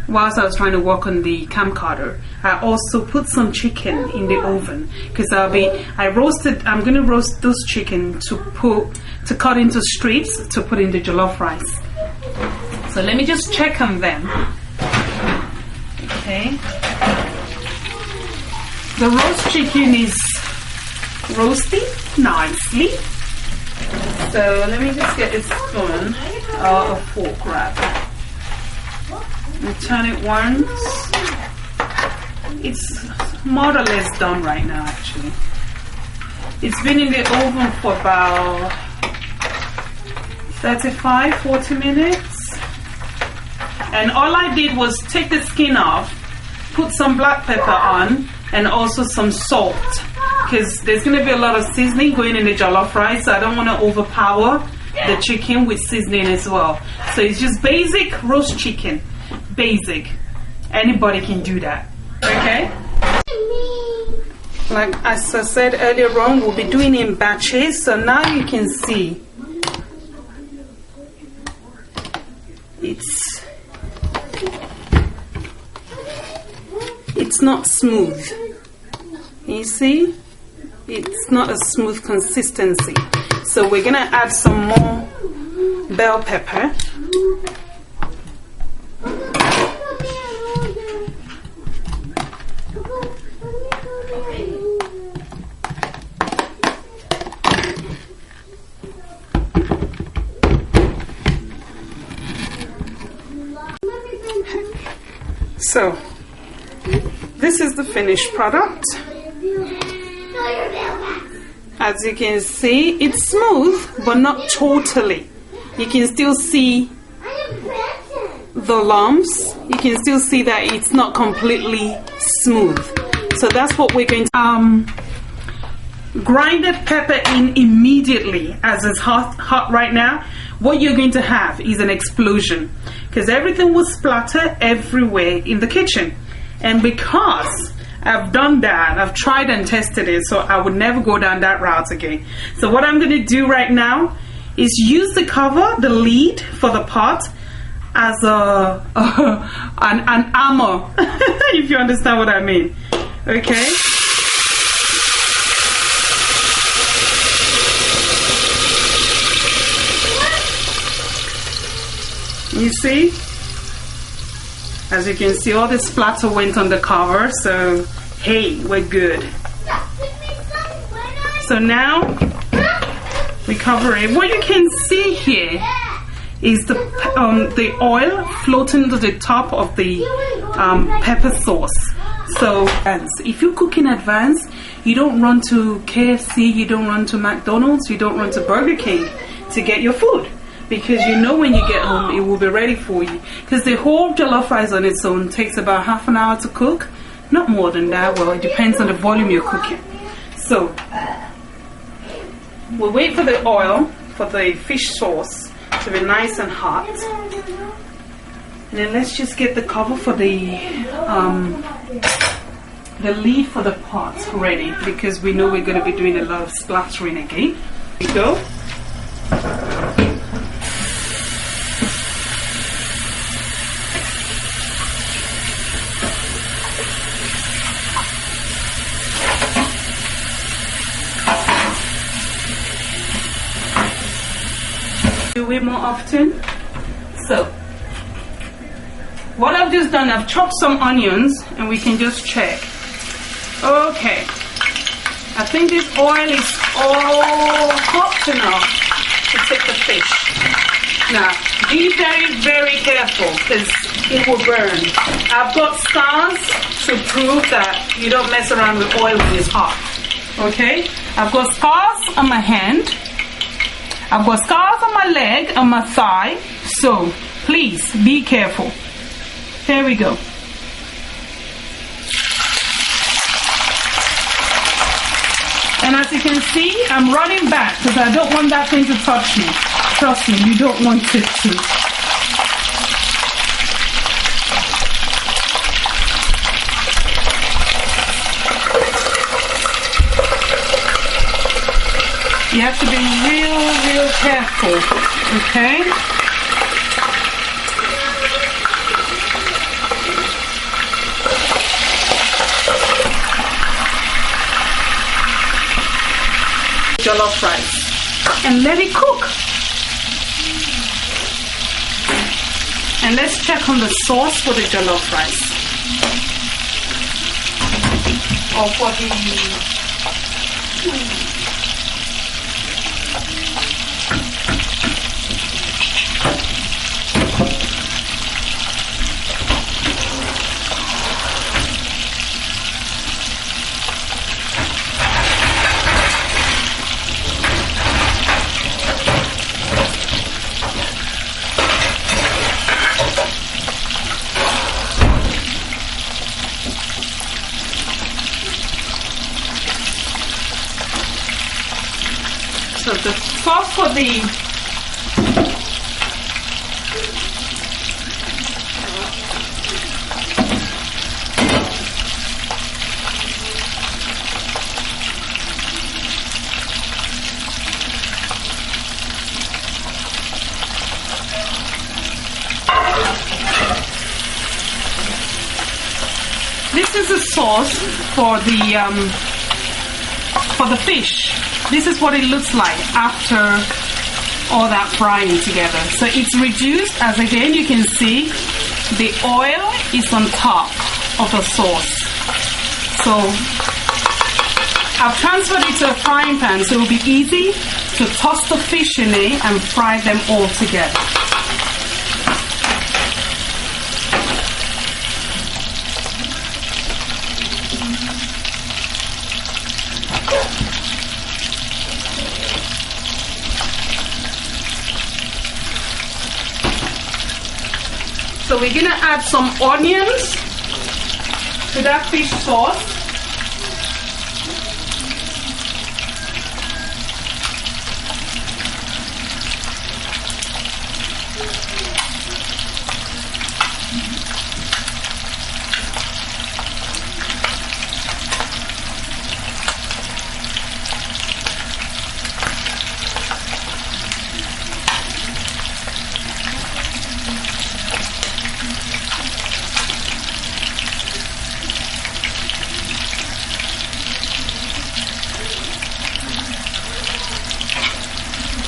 Whilst I was trying to work on the camcorder, I also put some chicken in the oven because I'm going to roast those chicken to cut into strips to put in the jollof rice. So let me just check on them. Okay. The roast chicken is roasting nicely. So let me just get a spoon or a fork rather. And turn it once. It's more or less done right now actually. It's been in the oven for about 35-40 minutes. And all I did was take the skin off, put some black pepper on, and also some salt. Because there's going to be a lot of seasoning going in the jollof rice, so I don't want to overpower the chicken with seasoning as well. So it's just basic roast chicken. Basic. Anybody can do that. Okay? Like as I said earlier on, we'll be doing in batches. So now you can see it's not smooth. You see? It's not a smooth consistency. So we're gonna add some more bell pepper. So this is the finished product. As you can see, it's smooth but not totally. You can still see the lumps. You can still see that it's not completely smooth. So that's what we're going to grinded pepper in immediately as it's hot right now. What you're going to have is an explosion because everything will splatter everywhere in the kitchen. And because I've done that, I've tried and tested it, so I would never go down that route again. So what I'm going to do right now is use the cover, the lid for the pot as an armor, if you understand what I mean. Okay. You see? As you can see, all the splatter went on the cover, so hey, we're good. So now we cover it. What you can see here is the oil floating to the top of the pepper sauce. So if you cook in advance, you don't run to KFC, you don't run to McDonald's, you don't run to Burger King to get your food. Because you know when you get home it will be ready for you. Because the whole jollof rice on its own takes about half an hour to cook. Not more than that. Well, it depends on the volume you're cooking. So we'll wait for the oil for the fish sauce to be nice and hot. And then let's just get the cover for the lid for the pot ready, because we know we're going to be doing a lot of splattering again. Here we go. Do it more often. So what I've just done, I've chopped some onions and we can just check. Okay, I think this oil is all hot enough to take the fish. Now be very, very careful because it will burn. I've got scars to prove that you don't mess around with oil when it's hot. Okay, I've got scars on my hand, I've got scars on my leg, on my thigh, so please be careful. There we go. And as you can see, I'm running back because I don't want that thing to touch me. Trust me, you don't want it to. You have to be real careful, okay? jollof rice and let it cook. And let's check on the sauce for the jollof rice. Or for the So the sauce for the this is the sauce for the fish. This is what it looks like after all that frying together. So it's reduced, as again you can see, the oil is on top of the sauce. So I've transferred it to a frying pan so it will be easy to toss the fish in it and fry them all together. So we're gonna add some onions to that fish sauce.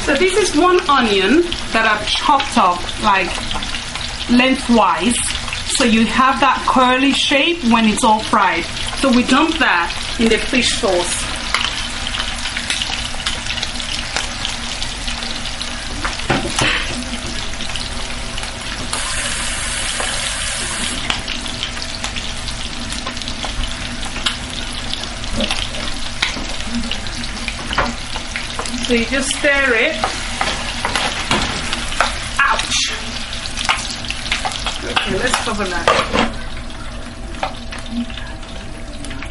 So this is one onion that I've chopped up like lengthwise, so you have that curly shape when it's all fried. So we dump that in the fish sauce. So you just stir it. Ouch! Okay, let's cover that.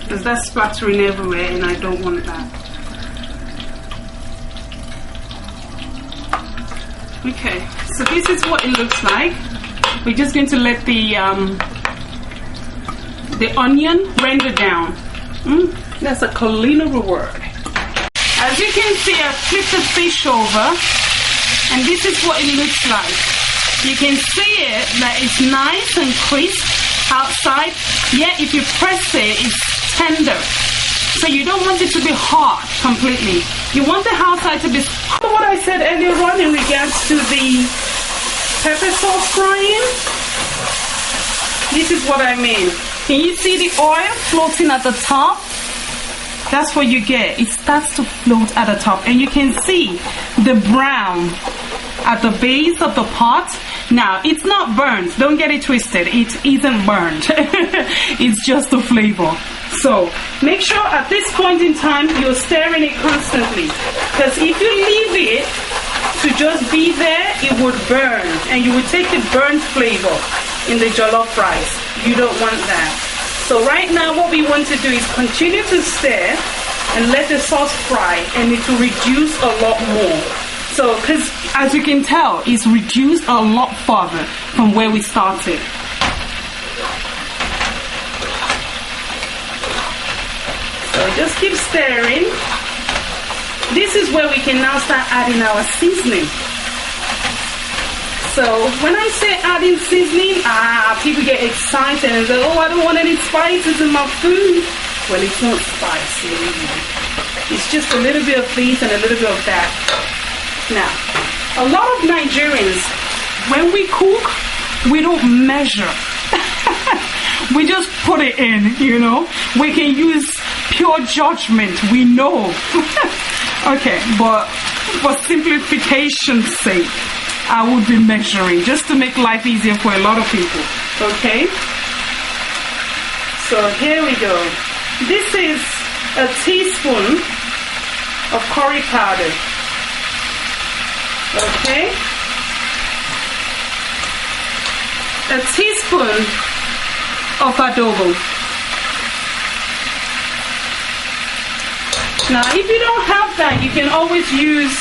Because that's splattering everywhere and I don't want that. Okay, so this is what it looks like. We're just going to let the onion render down. That's a culinary word. As you can see, I've flipped the fish over, and this is what it looks like. You can see it that it's nice and crisp outside, yet if you press it, it's tender. So you don't want it to be hard completely. You want the outside to be... What I said earlier on in regards to the pepper sauce frying, this is what I mean. Can you see the oil floating at the top? That's what you get. It starts to float at the top, and you can see the brown at the base of the pot. Now, it's not burnt. Don't get it twisted. It isn't burnt. It's just the flavor. So, make sure at this point in time you're stirring it constantly, because if you leave it to just be there, it would burn, and you would take the burnt flavor in the jollof rice. You don't want that. So right now what we want to do is continue to stir and let the sauce fry, and it will reduce a lot more. So, because as you can tell, it's reduced a lot further from where we started. So just keep stirring. This is where we can now start adding our seasoning. So when I say adding seasoning, people get excited and say, oh, I don't want any spices in my food. Well, it's not spicy. It's just a little bit of this and a little bit of that. Now, a lot of Nigerians, when we cook, we don't measure. We just put it in, you know. We can use pure judgment, we know. Okay, but for simplification's sake, I would be measuring just to make life easier for a lot of people. Okay? So here we go. This is a teaspoon of curry powder. Okay? A teaspoon of adobo. Now, if you don't have that, you can always use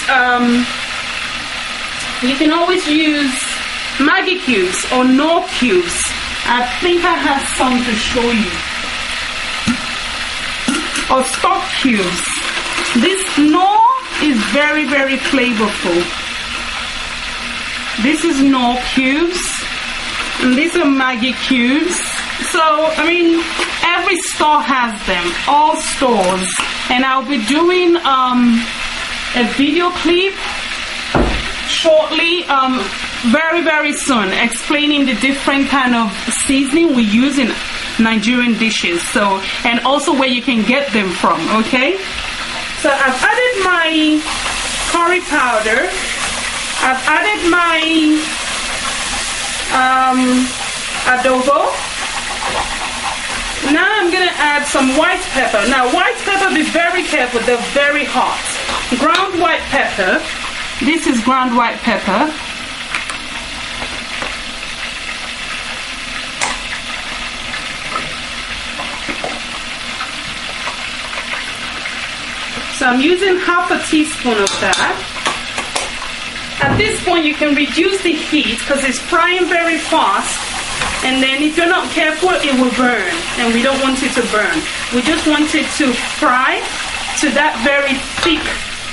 Maggi cubes or Knorr cubes. I think I have some to show you. Or stock cubes. This Knorr is very, very flavorful. This is Knorr cubes. And these are Maggi cubes. So, I mean, every store has them, all stores. And I'll be doing a video clip shortly, very, very soon, explaining the different kind of seasoning we use in Nigerian dishes. So, and also where you can get them from, okay? So I've added my curry powder. I've added my adobo. Now I'm going to add some white pepper. Now white pepper, be very careful, they're very hot. Ground white pepper. This is ground white pepper. So I'm using half a teaspoon of that. At this point you can reduce the heat because it's frying very fast. And then if you're not careful, it will burn. And we don't want it to burn. We just want it to fry to that very thick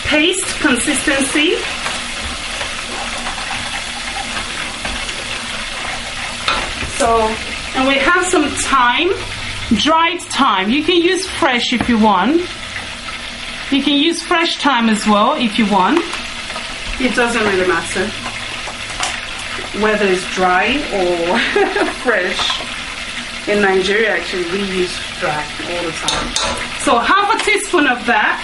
paste consistency. So, and we have some thyme, dried thyme. You can use fresh if you want. You can use fresh thyme as well if you want. It doesn't really matter whether it's dry or fresh. In Nigeria, actually, we use dry all the time. So half a teaspoon of that.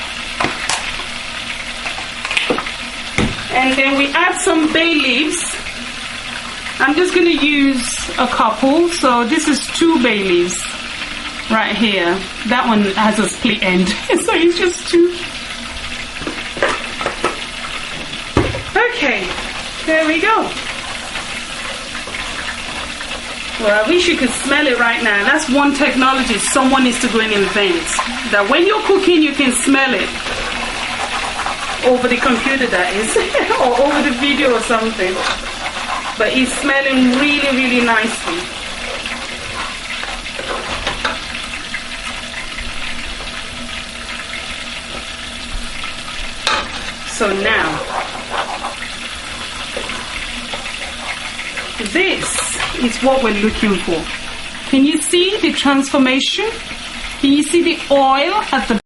And then we add some bay leaves. I'm just going to use a couple. So this is 2 bay leaves right here. That one has a split end. So it's just 2. Okay, there we go. Well, I wish you could smell it right now. That's one technology someone needs to go and invent. That when you're cooking, you can smell it. Over the computer, that is. Or over the video or something. But it's smelling really, really nicely. So now, this is what we're looking for. Can you see the transformation? Can you see the oil at the